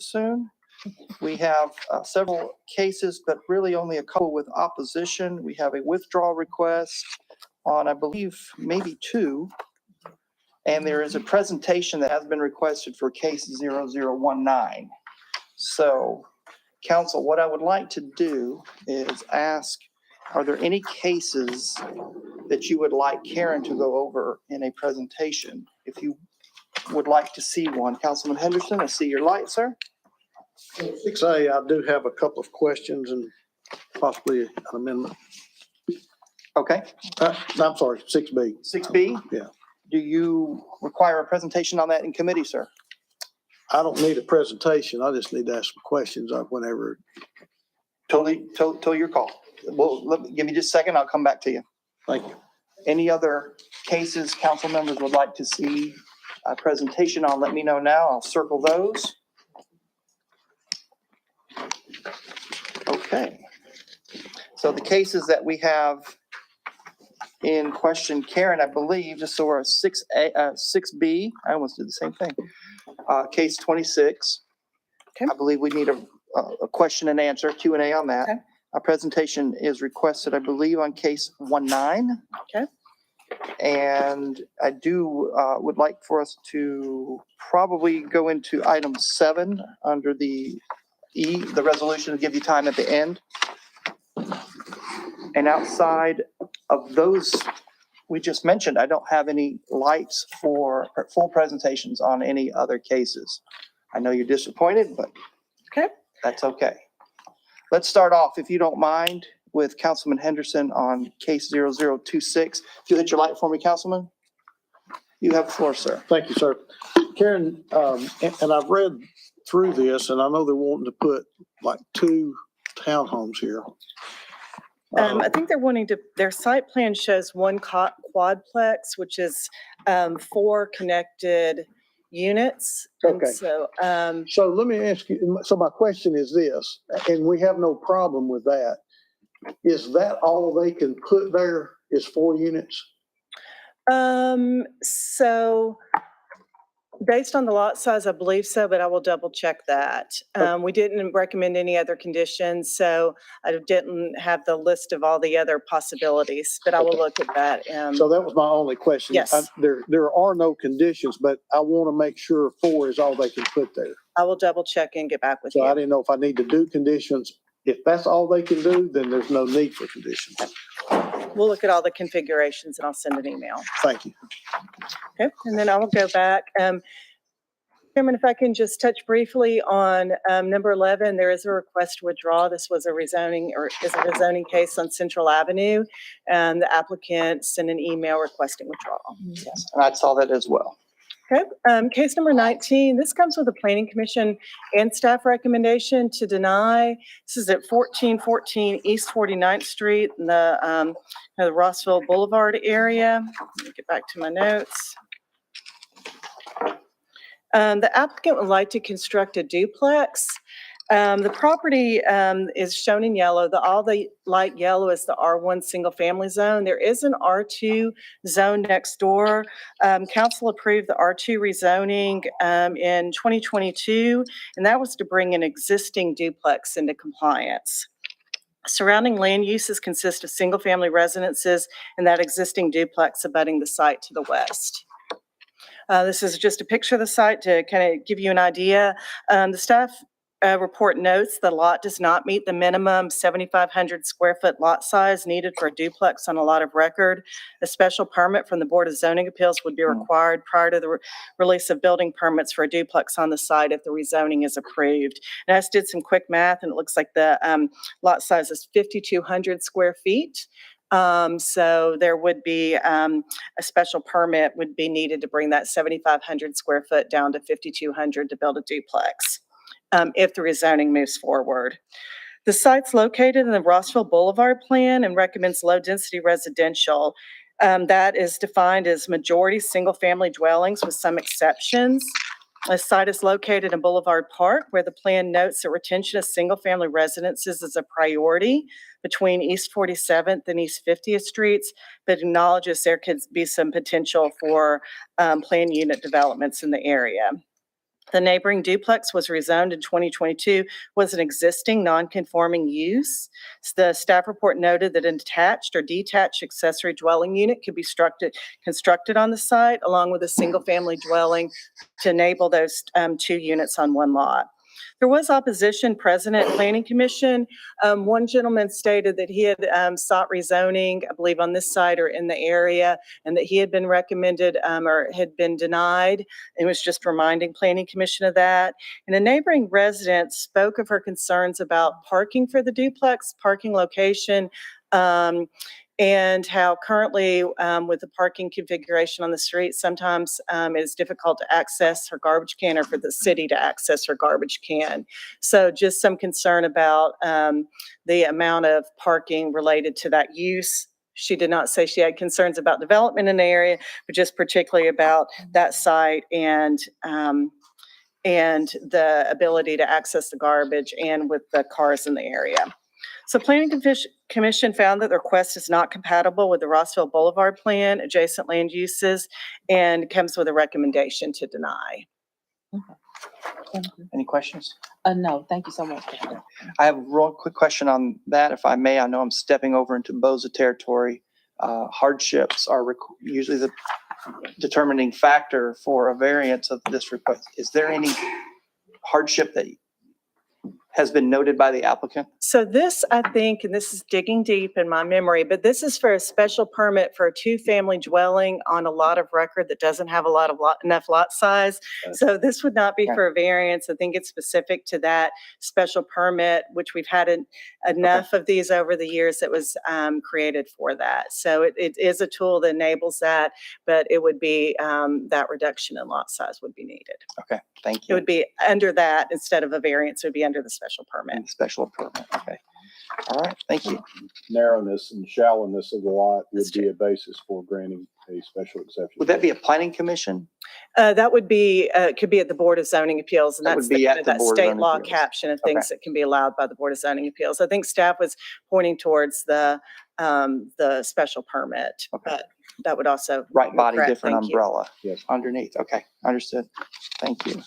soon. We have several cases, but really only a couple with opposition. We have a withdrawal request on, I believe, maybe two. And there is a presentation that has been requested for case 0019. So, council, what I would like to do is ask, are there any cases that you would like Karen to go over in a presentation? If you would like to see one, Councilman Henderson, I see your light, sir. 6A, I do have a couple of questions and possibly an amendment. Okay. I'm sorry, 6B. 6B? Yeah. Do you require a presentation on that in committee, sir? I don't need a presentation. I just need to ask some questions whenever. Totally your call. Well, give me just a second. I'll come back to you. Thank you. Any other cases council members would like to see a presentation on, let me know now. I'll circle those. Okay. So the cases that we have in question, Karen, I believe, just so we're 6B, I almost did the same thing. Case 26. Okay. I believe we need a question and answer, Q&A on that. Okay. A presentation is requested, I believe, on case 19. Okay. And I would like for us to probably go into item 7 under the the resolution, to give you time at the end. And outside of those we just mentioned, I don't have any lights for full presentations on any other cases. I know you're disappointed, but Okay. that's okay. Let's start off, if you don't mind, with Councilman Henderson on case 0026. If you hit your light for me, Councilman. You have the floor, sir. Thank you, sir. Karen, and I've read through this, and I know they're wanting to put like 2 townhomes here. I think they're wanting to, their site plan shows one quadplex, which is 4 connected units. And Okay. So let me ask you, so my question is this, and we have no problem with that. Is that all they can put there is 4 units? So based on the lot size, I believe so, but I will double check that. We didn't recommend any other conditions, so I didn't have the list of all the other possibilities, but I will look at that. So that was my only question. Yes. There are no conditions, but I want to make sure 4 is all they can put there. I will double check and get back with So I you. didn't know if I need to do conditions. If that's all they can do, then there's no need for conditions. We'll look at all the configurations and I'll send an email. Thank you. Okay, and then I will go back. Chairman, if I can just touch briefly on number 11, there is a request to withdraw. This was a rezoning case on Central Avenue, and the applicant sent an email requesting withdrawal. Yes, and I saw that as well. Okay, case number 19, this comes with a planning commission and staff recommendation to deny. This is at 1414 East 49th Street in the Rossville Boulevard area. Let me get back to my notes. The applicant would like to construct a duplex. The property is shown in yellow. All the light yellow is the R1 single family zone. There is an R2 zone next door. Council approved the R2 rezoning in 2022, and that was to bring an existing duplex into compliance. Surrounding land uses consist of single family residences and that existing duplex abutting the site to the west. This is just a picture of the site to kind of give you an idea. The staff report notes the lot does not meet the minimum 7,500 square foot lot size needed for a duplex on a lot of record. A special permit from the Board of Zoning Appeals would be required prior to the release of building permits for a duplex on the site if the rezoning is approved. And I just did some quick math, and it looks like the lot size is 5,200 square feet. So there would be a special permit would be needed to bring that 7,500 square foot down to 5,200 to build a duplex. If the rezoning moves forward. The site's located in the Rossville Boulevard plan and recommends low-density residential. That is defined as majority single-family dwellings with some exceptions. The site is located in Boulevard Park, where the plan notes that retention of single-family residences is a priority between East 47th and East 50th Streets, but acknowledges there could be some potential for planned unit developments in the area. The neighboring duplex was rezoned in 2022, was an existing non-conforming use. The staff report noted that an attached or detached accessory dwelling unit could be constructed on the site along with a single-family dwelling to enable those 2 units on one lot. There was opposition present at Planning Commission. One gentleman stated that he had sought rezoning, I believe on this site or in the area, and that he had been recommended or had been denied. It was just reminding Planning Commission of that. And a neighboring resident spoke of her concerns about parking for the duplex, parking location, and how currently with the parking configuration on the street, sometimes it's difficult to access her garbage can or for the city to access her garbage can. So just some concern about the amount of parking related to that use. She did not say she had concerns about development in the area, but just particularly about that site and the ability to access the garbage and with the cars in the area. So Planning Commission found that the request is not compatible with the Rossville Boulevard Plan, adjacent land uses, and comes with a recommendation to deny. Any questions? No, thank you so much. I have a real quick question on that, if I may. I know I'm stepping over into BOZA territory. Hardships are usually the determining factor for a variance of this request. Is there any hardship that has been noted by the applicant? So this, I think, and this is digging deep in my memory, but this is for a special permit for a 2-family dwelling on a lot of record that doesn't have enough lot size. So this would not be for a variance. I think it's specific to that special permit, which we've had enough of these over the years that was created for that. So it is a tool that enables that, but it would be that reduction in lot size would be needed. Okay, thank It you. would be under that instead of a variance, it would be under the special permit. Special permit, okay. All right, thank you. Narrowness and shallowness of the lot would be a basis for granting a special exception. Would that be a planning commission? That would be, could be at the Board of Zoning Appeals, and That that's would be the at kind of the that Board of state Zoning law Appeals. caption of things that can be allowed by the Board of Zoning Appeals. I think staff was pointing towards the special permit, Okay. but that would also. Right body, correct. different Thank you. umbrella. Yes. Underneath, okay, understood. Thank you.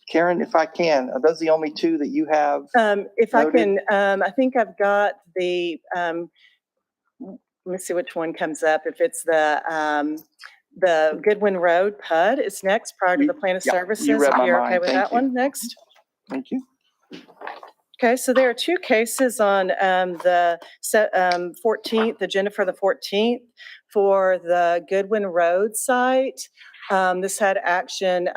Karen, if I can, are those the only 2 that you have? If I Noted. can, I think I've got the, let me see which one comes up. If it's the Goodwin Road PUD is next prior to the plan of Yeah, you services. read If my you're mind. okay with Thank that you. one, next. Thank you. Okay, so there are 2 cases on the 14th, agenda for the 14th for the Goodwin Road site. This had action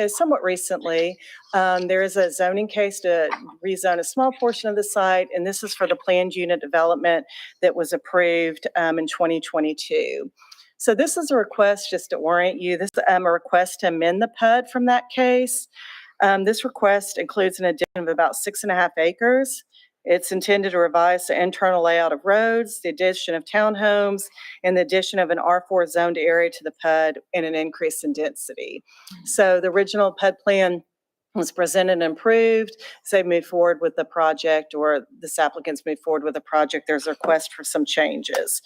somewhat recently. There is a zoning case to rezone a small portion of the site, and this is for the planned unit development that was approved in 2022. So this is a request, just to orient you, this is a request to amend the PUD from that case. This request includes an addition of about 6.5 acres. It's intended to revise the internal layout of roads, the addition of townhomes, and the addition of an R4 zoned area to the PUD and an increase in density. So the original PUD plan was presented and approved. So they moved forward with the project, or this applicant's moved forward with the project. There's a request for some changes.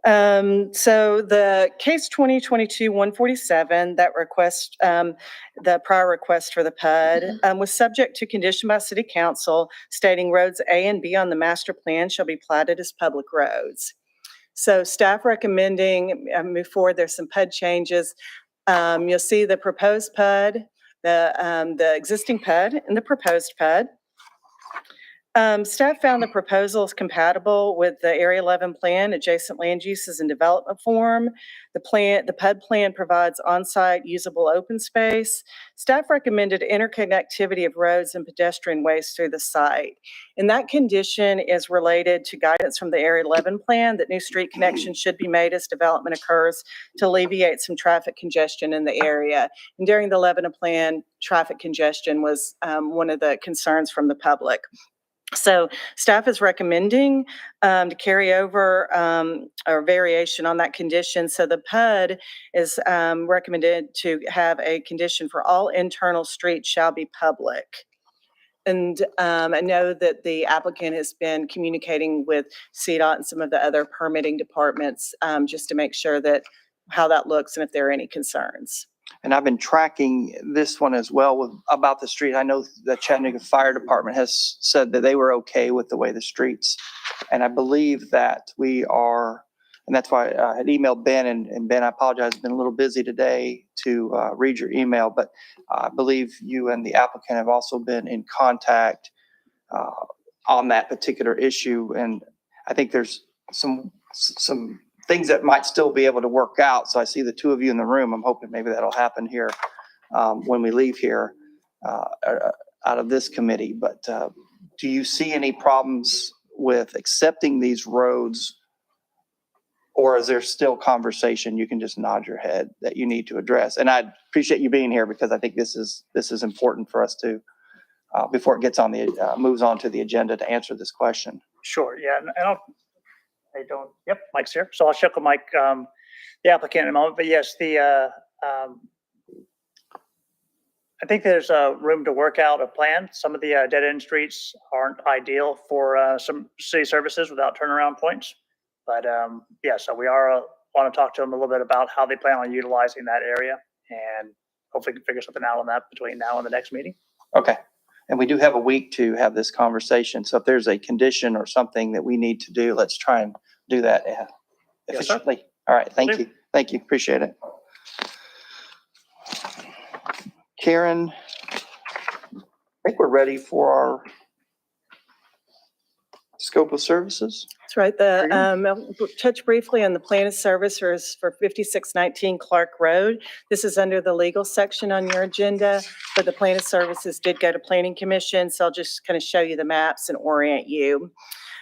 So the case 2022-147, that request, the prior request for the PUD, was subject to condition by City Council stating roads A and B on the master plan shall be platted as public roads. So staff recommending move forward. There's some PUD changes. You'll see the proposed PUD, the existing PUD and the proposed PUD. Staff found the proposals compatible with the Area 11 plan, adjacent land uses and development form. The PUD plan provides on-site usable open space. Staff recommended interconnectivity of roads and pedestrian ways through the site. And that condition is related to guidance from the Area 11 plan that new street connections should be made as development occurs to alleviate some traffic congestion in the area. And during the 11 plan, traffic congestion was one of the concerns from the public. So staff is recommending to carry over or variation on that condition. So the PUD is recommended to have a condition for all internal streets shall be public. And I know that the applicant has been communicating with CDOT and some of the other permitting departments just to make sure that how that looks and if there are any concerns. And I've been tracking this one as well about the street. I know the Chattanooga Fire Department has said that they were okay with the way the streets. And I believe that we are, and that's why I had emailed Ben, and Ben, I apologize, been a little busy today to read your email, but I believe you and the applicant have also been in contact on that particular issue. And I think there's some things that might still be able to work out. So I see the two of you in the room. I'm hoping maybe that'll happen here when we leave here out of this committee. But do you see any problems with accepting these roads? Or is there still conversation? You can just nod your head that you need to address. And I appreciate you being here because I think this is important for us to, before it gets on the, moves on to the agenda, to answer this question. Sure, yeah, and yep, Mike's here, so I'll check with Mike, the applicant in a moment, but yes, I think there's room to work out a plan. Some of the dead-end streets aren't ideal for some city services without turnaround points. But yeah, so we want to talk to them a little bit about how they plan on utilizing that area, and hopefully can figure something out on that between now and the next meeting. Okay. And we do have a week to have this conversation. So if there's a condition or something that we need to do, let's try and do that efficiently. All right. Thank you. Thank you. Appreciate it. Karen, I think we're ready for our scope of services. That's right. I'll touch briefly on the plan of services for 5619 Clark Road. This is under the legal section on your agenda, but the plan of services did go to Planning Commission, so I'll just kind of show you the maps and orient you.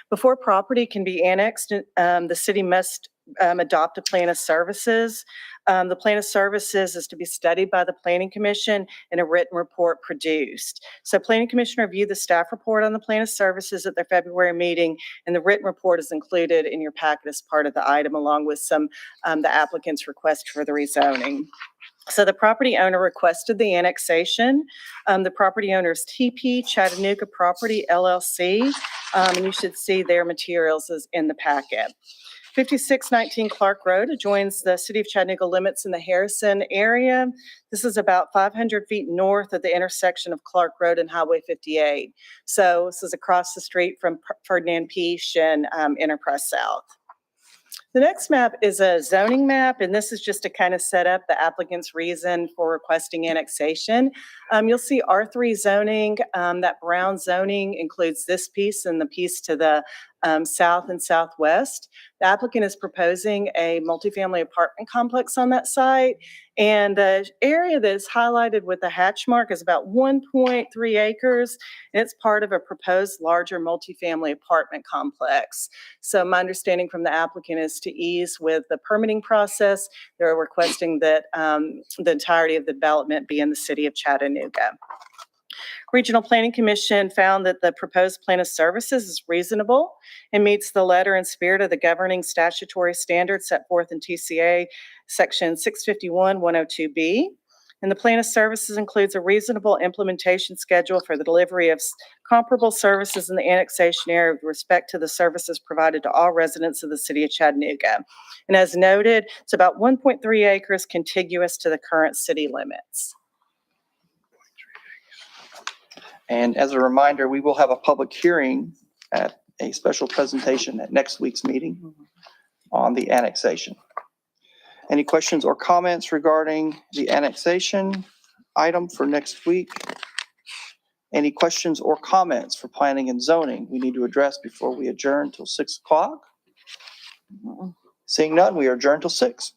Before property can be annexed, the city must adopt a plan of services. The plan of services is to be studied by the Planning Commission and a written report produced. So Planning Commission reviewed the staff report on the plan of services at their February meeting, and the written report is included in your packet as part of the item, along with some the applicant's request for the rezoning. So the property owner requested the annexation. The property owner is TP Chattanooga Property LLC, and you should see their materials is in the packet. 5619 Clark Road adjoins the city of Chattanooga limits in the Harrison area. This is about 500 feet north of the intersection of Clark Road and Highway 58. So this is across the street from Ferdinand Peace and Enterprise South. The next map is a zoning map, and this is just to kind of set up the applicant's reason for requesting annexation. You'll see R3 zoning. That brown zoning includes this piece and the piece to the south and southwest. The applicant is proposing a multifamily apartment complex on that site, and the area that is highlighted with the hatch mark is about 1.3 acres, and it's part of a proposed larger multifamily apartment complex. So my understanding from the applicant is to ease with the permitting process, they're requesting that the entirety of the development be in the city of Chattanooga. Regional Planning Commission found that the proposed plan of services is reasonable and meets the letter and spirit of the governing statutory standards set forth in TCA Section 651-102B. And the plan of services includes a reasonable implementation schedule for the delivery of comparable services in the annexation area with respect to the services provided to all residents of the city of Chattanooga. And as noted, it's about 1.3 acres contiguous to the current city limits. And as a reminder, we will have a public hearing at a special presentation at next week's meeting on the annexation. Any questions or comments regarding the annexation item for next week? Any questions or comments for planning and zoning we need to address before we adjourn till 6 o'clock? Seeing none, we are adjourned till 6.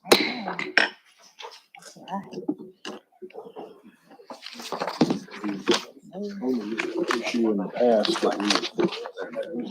Issue in the past that we